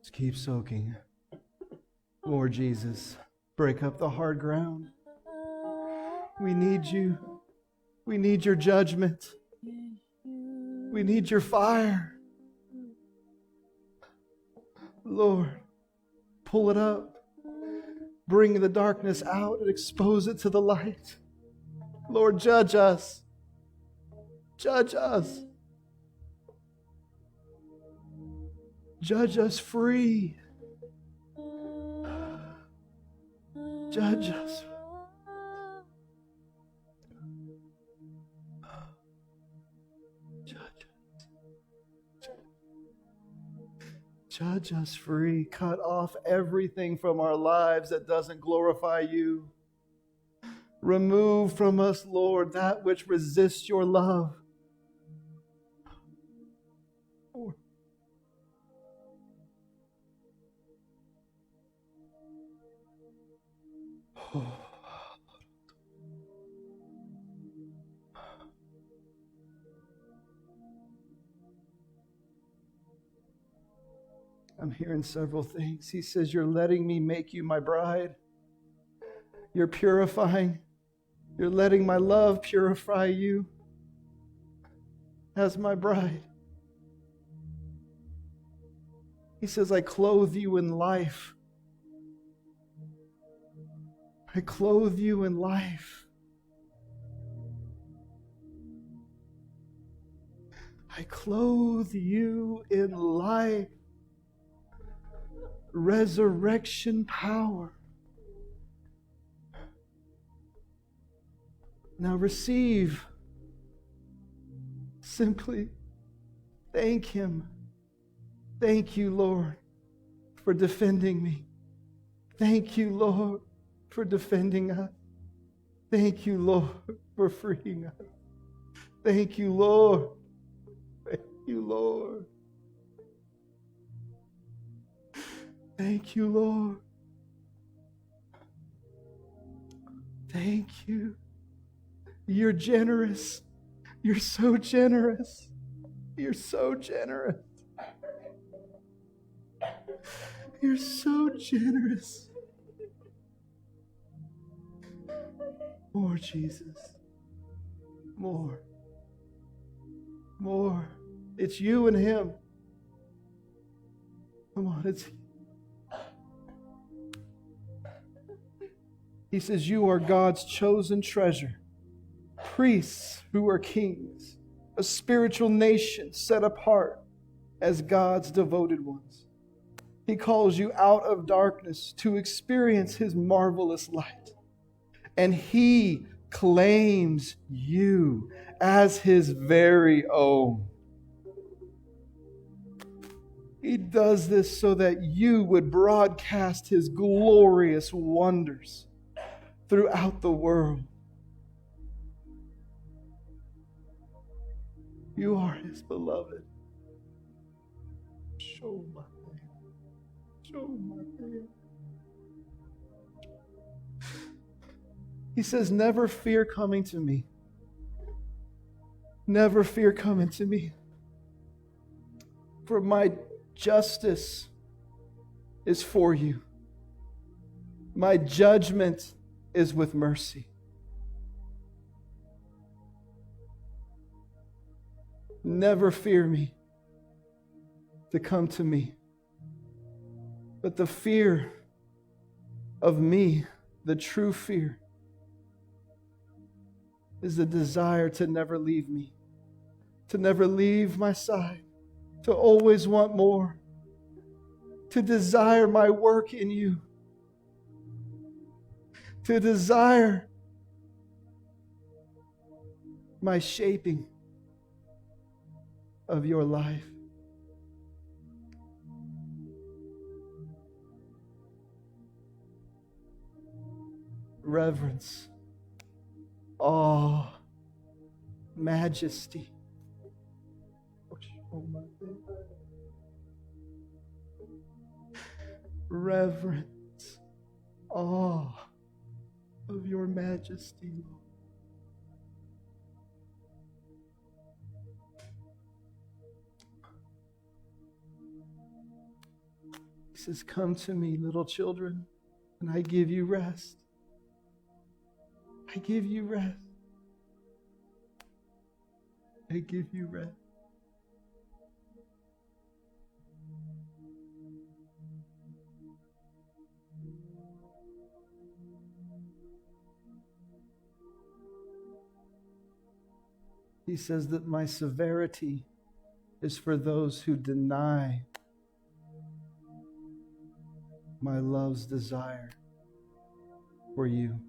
Just keep soaking. Lord Jesus, break up the hard ground. We need you. We need your judgment. We need your fire. Lord, pull it up. Bring the darkness out and expose it to the light. Lord, judge us. Judge us. Judge us free. Judge us. Judge us free. Cut off everything from our lives that doesn't glorify you. Remove from us, Lord, that which resists your love. Oh. I'm hearing several things. He says, you're letting me make you my bride. You're purifying. You're letting my love purify you as my bride. He says, I clothe you in life. I clothe you in life. I clothe you in life. Resurrection power. Now receive. Simply thank Him. Thank you, Lord, for defending me. Thank you, Lord, for defending us. Thank you, Lord, for freeing us. Thank you, Lord. Thank you, Lord. Thank you, Lord. Thank you. You're generous. You're so generous. You're so generous. You're so generous. More, Jesus. More. More. It's you and Him. Come on, it's He says, you are God's chosen treasure, priests who are kings, a spiritual nation set apart as God's devoted ones. He calls you out of darkness to experience His marvelous light. And He claims you as His very own. He does this so that you would broadcast His glorious wonders throughout the world. You are His beloved. Show my hand. Show my hand. He says, never fear coming to me. Never fear coming to me. For my justice is for you. My judgment is with mercy. Never fear me to come to me. But the fear of me, the true fear, is the desire to never leave me, to never leave my side, to always want more, to desire my work in you, to desire my shaping of your life. Reverence, awe, majesty. Reverence, awe of your majesty, Lord. He says, come to me, little children, and I give you rest. I give you rest. I give you rest. He says that my severity is for those who deny my love's desire for you.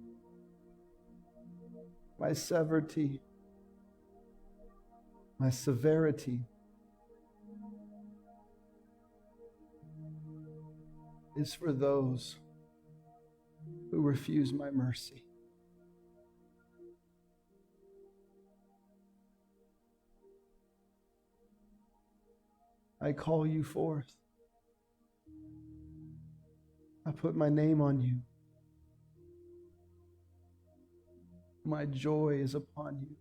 My severity is for those who refuse my mercy. I call you forth. I put my name on you. My joy is upon you.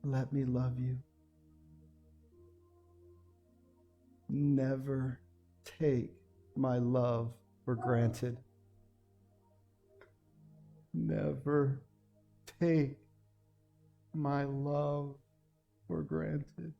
Let me love you. Never take my love for granted. Never take my love for granted.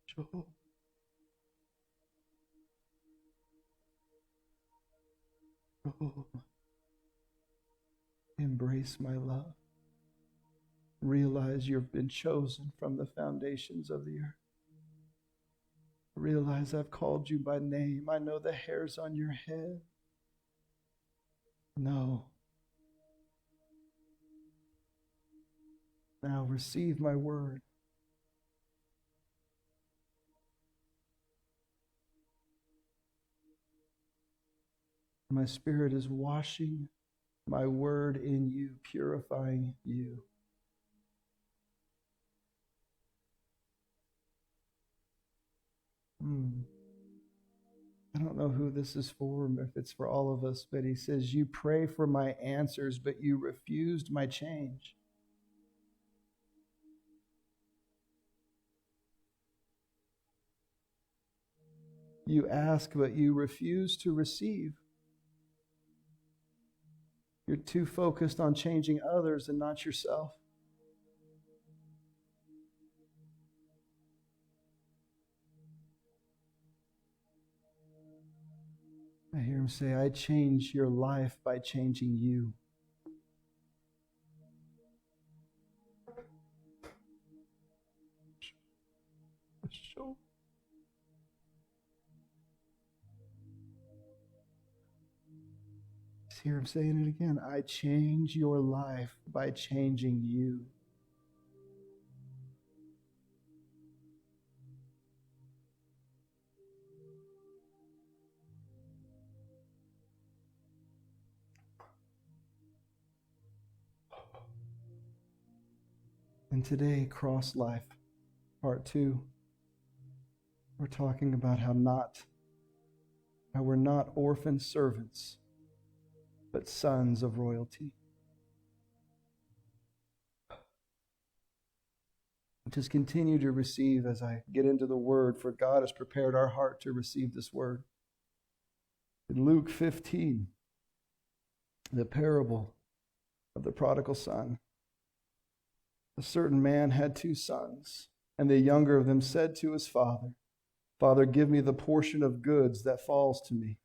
Joel. Joel. Embrace my love. Realize you've been chosen from the foundations of the earth. Realize I've called you by name. I know the hairs on your head. No. Now receive my word. My Spirit is washing my word in you, purifying you. I don't know who this is for, if it's for all of us, but he says, you pray for my answers, but you refused my change. You ask, but you refuse to receive. You're too focused on changing others and not yourself. I hear him say, I change your life by changing you. Hear him saying it again. I change your life by changing you. And today, Cross Life, Part 2, we're talking about how we're not orphan servants, but sons of royalty. Just continue to receive as I get into the word, for God has prepared our heart to receive this word. In Luke 15, the parable of the prodigal son. A certain man had 2 sons, and the younger of them said to his father, Father, give me the portion of goods that falls to me.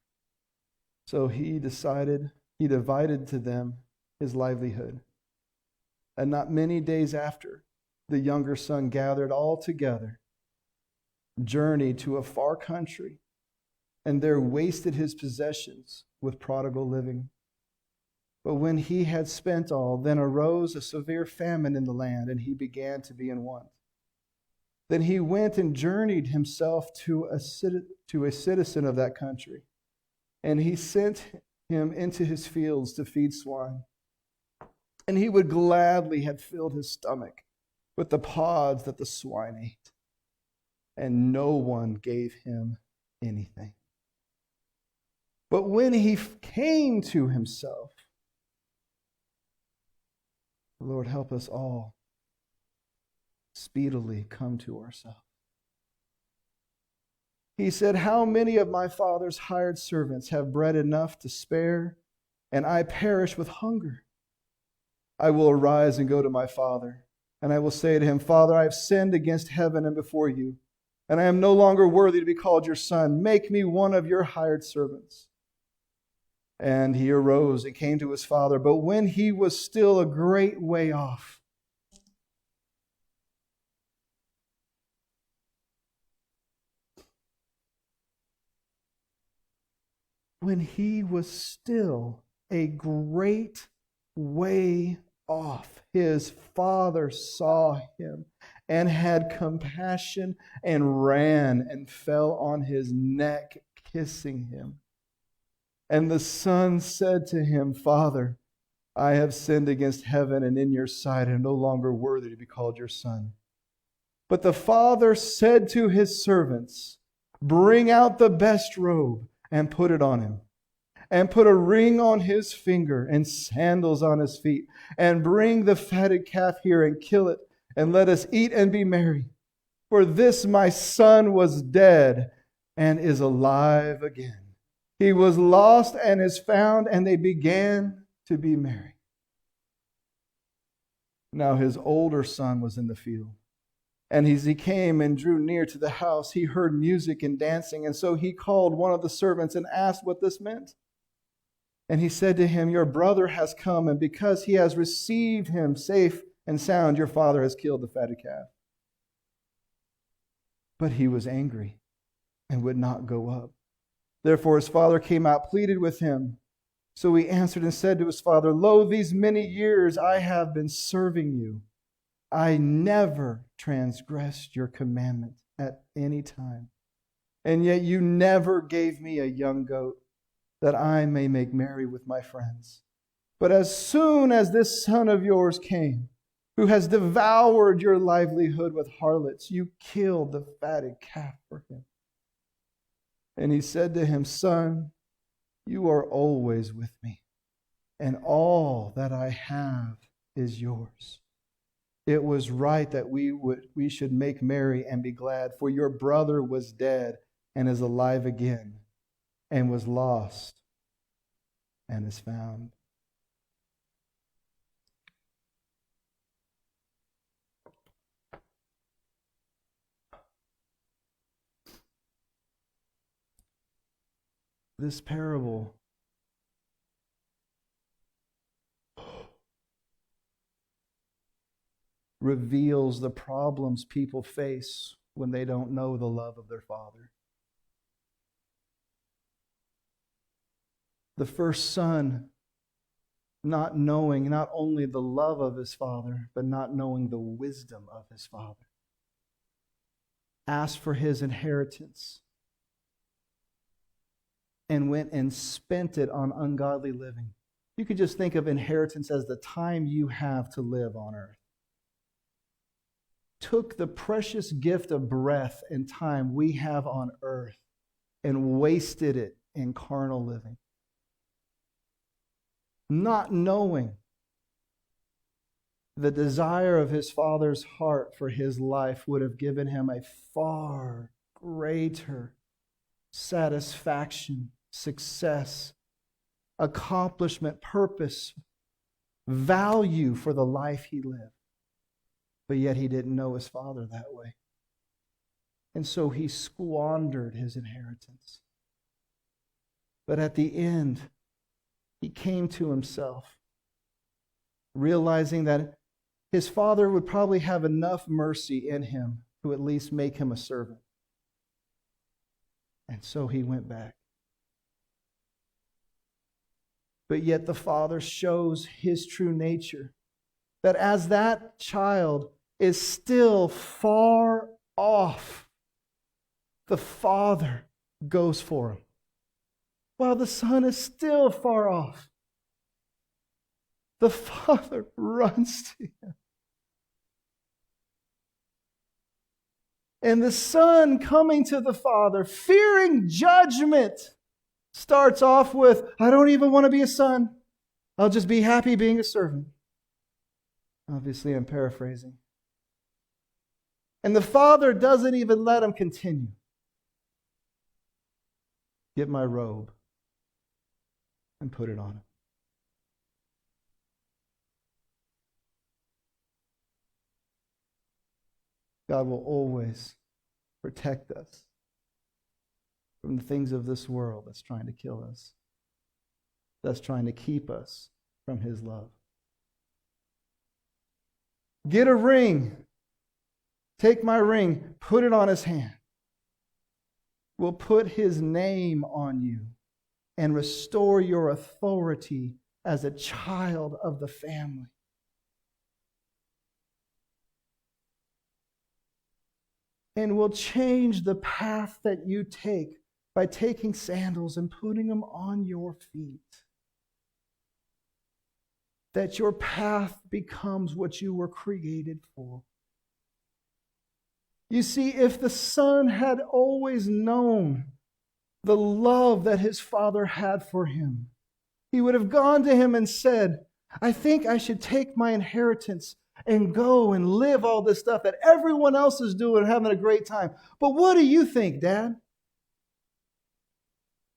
So he divided to them his livelihood. And not many days after, the younger son gathered all together, journeyed to a far country, and there wasted his possessions with prodigal living. But when he had spent all, then arose a severe famine in the land, and he began to be in want. Then he went and journeyed himself to a citizen of that country, and he sent him into his fields to feed swine. And he would gladly have filled his stomach with the pods that the swine ate, and no one gave him anything. But when he came to himself, Lord, help us all speedily come to ourselves. He said, how many of my father's hired servants have bread enough to spare, and I perish with hunger? I will arise and go to my father, and I will say to him, Father, I have sinned against heaven and before you, and I am no longer worthy to be called your son. Make me one of your hired servants. And he arose and came to his father. But when he was still a great way off, his father saw him and had compassion and ran and fell on his neck, kissing him. And the son said to him, Father, I have sinned against heaven and in your sight, and am no longer worthy to be called your son. But the father said to his servants, bring out the best robe and put it on him, and put a ring on his finger and sandals on his feet, and bring the fatted calf here and kill it, and let us eat and be merry. For this my son was dead and is alive again. He was lost and is found, and they began to be merry. Now his older son was in the field. And as he came and drew near to the house, he heard music and dancing. And so he called one of the servants and asked what this meant. And he said to him, your brother has come, and because he has received him safe and sound, your father has killed the fatted calf. But he was angry and would not go up. Therefore his father came out, pleaded with him. So he answered and said to his father, lo, these many years I have been serving you. I never transgressed your commandment at any time. And yet you never gave me a young goat that I may make merry with my friends. But as soon as this son of yours came, who has devoured your livelihood with harlots, you killed the fatted calf for him. And he said to him, son, you are always with me, and all that I have is yours. It was right that we should make merry and be glad, for your brother was dead and is alive again, and was lost and is found. This parable reveals the problems people face when they don't know the love of their Father. The first son, not knowing not only the love of his father, but not knowing the wisdom of his father, asked for his inheritance and went and spent it on ungodly living. You could just think of inheritance as the time you have to live on earth. Took the precious gift of breath and time we have on earth and wasted it in carnal living. Not knowing the desire of his father's heart for his life would have given him a far greater satisfaction, success, accomplishment, purpose, value for the life he lived. But yet he didn't know his father that way. And so he squandered his inheritance. But at the end, he came to himself, realizing that his father would probably have enough mercy in him to at least make him a servant. And so he went back. But yet the father shows his true nature, that as that child is still far off, the father goes for him, while the son is still far off. The father runs to him And the son coming to the father, fearing judgment, starts off with, I don't even want to be a son. I'll just be happy being a servant. Obviously, I'm paraphrasing. And the father doesn't even let him continue. Get my robe and put it on him. God will always protect us from the things of this world that's trying to kill us, that's trying to keep us from His love. Get a ring. Take my ring, put it on his hand. We'll put His name on you and restore your authority as a child of the family. And we'll change the path that you take by taking sandals and putting them on your feet. That your path becomes what you were created for. You see, if the son had always known the love that his father had for him, he would have gone to him and said, I think I should take my inheritance and go and live all this stuff that everyone else is doing and having a great time. But what do you think, Dad?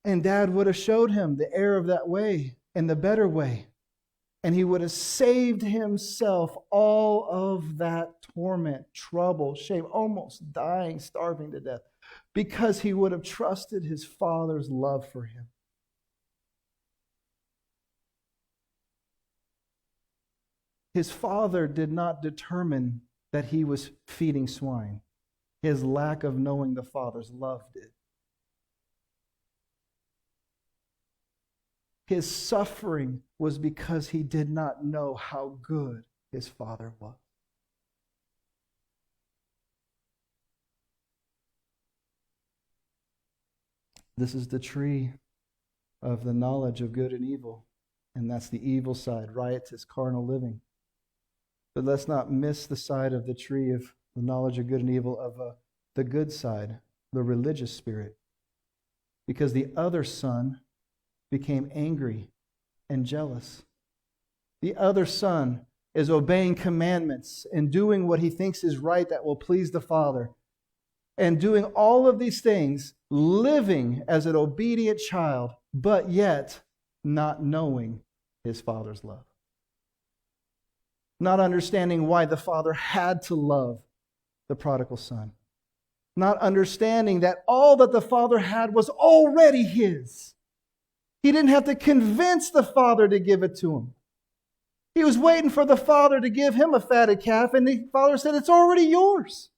And Dad would have showed him the error of that way and the better way. And he would have saved himself all of that torment, trouble, shame, almost dying, starving to death, because he would have trusted his father's love for him. His father did not determine that he was feeding swine. His lack of knowing the father's love did. His suffering was because he did not know how good his father was. This is the tree of the knowledge of good and evil, and that's the evil side, riotous, carnal living. But let's not miss the side of the tree of the knowledge of good and evil of the good side, the religious spirit. Because the other son became angry and jealous. The other son is obeying commandments and doing what he thinks is right that will please the Father. And doing all of these things, living as an obedient child, but yet not knowing his Father's love. Not understanding why the Father had to love the prodigal son. Not understanding that all that the Father had was already his. He didn't have to convince the Father to give it to him. He was waiting for the Father to give him a fatted calf, and the Father said, it's already yours.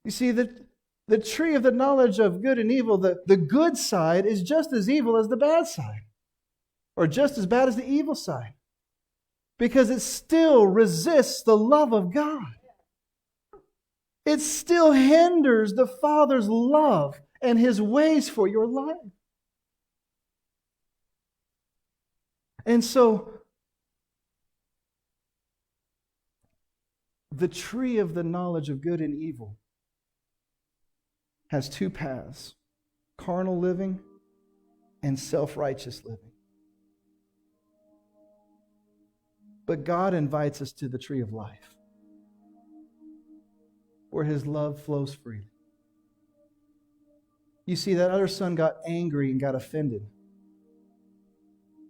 You see, the tree of the knowledge of good and evil, the good side is just as evil as the bad side, or just as bad as the evil side, because it still resists the love of God. It still hinders the Father's love and His ways for your life. And so, the tree of the knowledge of good and evil has two paths: carnal living and self-righteous living. But God invites us to the tree of life, where His love flows freely. You see, that other son got angry and got offended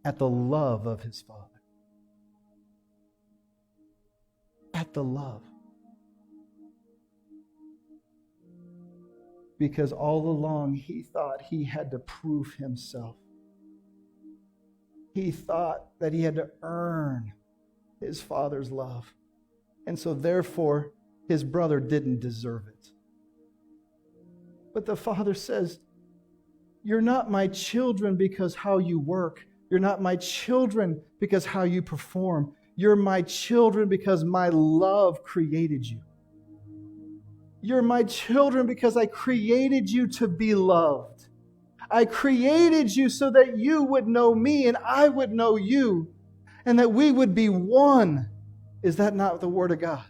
at the love of his father. At the love. Because all along he thought he had to prove himself. He thought that he had to earn his father's love. And so therefore, his brother didn't deserve it. But the Father says, you're not my children because how you work. You're not my children because how you perform. You're my children because my love created you. You're my children because I created you to be loved. I created you so that you would know me and I would know you, and that we would be one. Is that not the Word of God?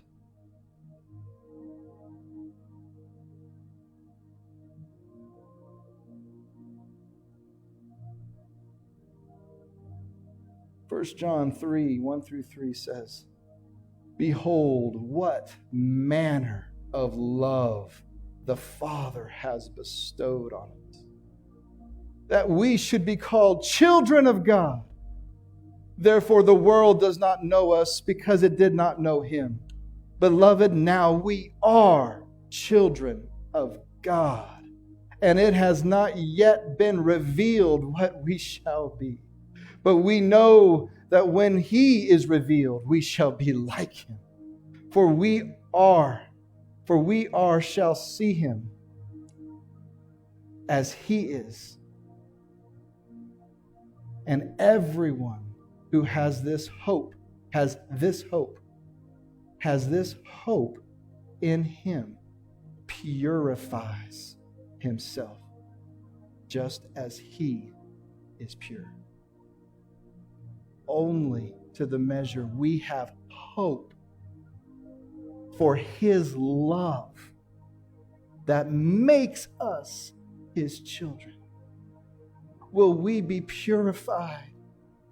1 John 3, 1 through 3 says, "Behold, what manner of love the Father has bestowed on us, that we should be called children of God. Therefore the world does not know us because it did not know him. Beloved, now we are children of God, and it has not yet been revealed what we shall be. But we know that when he is revealed, we shall be like him. For we shall see him as he is. And everyone who has this hope in him purifies himself, just as he is pure." Only to the measure we have hope for his love that makes us his children will we be purified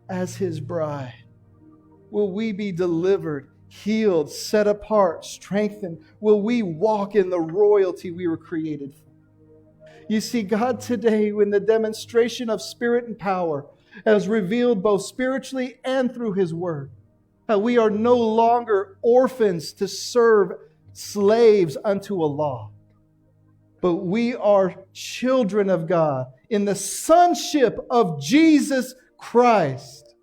as his bride. Will we be delivered, healed, set apart, strengthened? Will we walk in the royalty we were created for? You see, God today, in the demonstration of spirit and power, has revealed both spiritually and through his word how we are no longer orphans to serve slaves unto a law, but we are children of God in the sonship of Jesus Christ,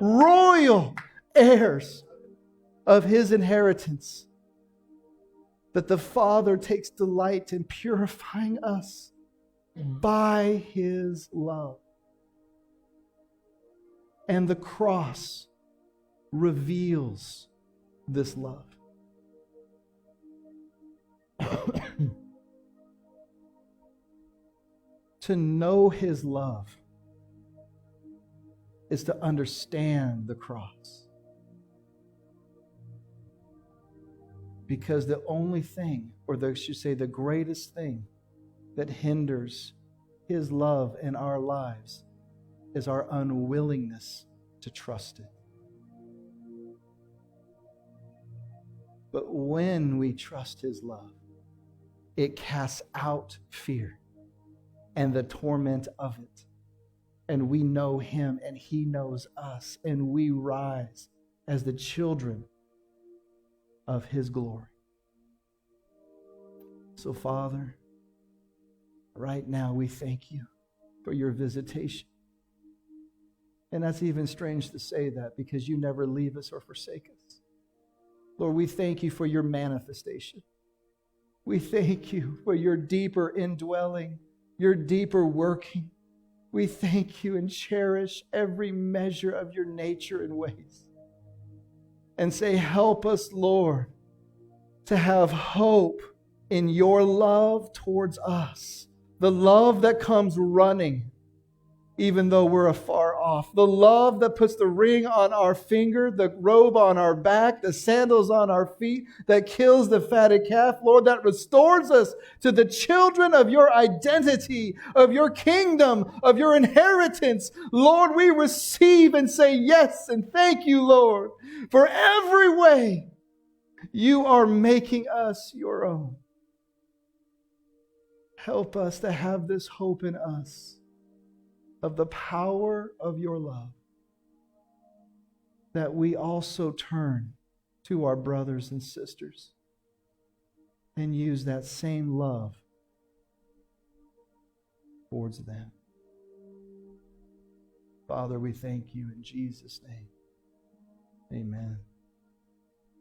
royal heirs of his inheritance, that the Father takes delight in purifying us by his love. And the cross reveals this love. To know his love is to understand the cross. Because the only thing, or I should say the greatest thing, that hinders his love in our lives is our unwillingness to trust it. But when we trust his love, it casts out fear and the torment of it. And we know him and he knows us, and we rise as the children of his glory. So, Father, right now we thank you for your visitation. And that's even strange to say that, because you never leave us or forsake us. Lord, we thank you for your manifestation. We thank you for your deeper indwelling, your deeper working. We thank you and cherish every measure of your nature and ways. And say, help us, Lord, to have hope in your love towards us. The love that comes running, even though we're afar off. The love that puts the ring on our finger, the robe on our back, the sandals on our feet, that kills the fatted calf. Lord, that restores us to the children of your identity, of your kingdom, of your inheritance. Lord, we receive and say yes and thank you, Lord, for every way you are making us your own. Help us to have this hope in us of the power of your love, that we also turn to our brothers and sisters and use that same love towards them. Father, we thank you in Jesus' name. Amen.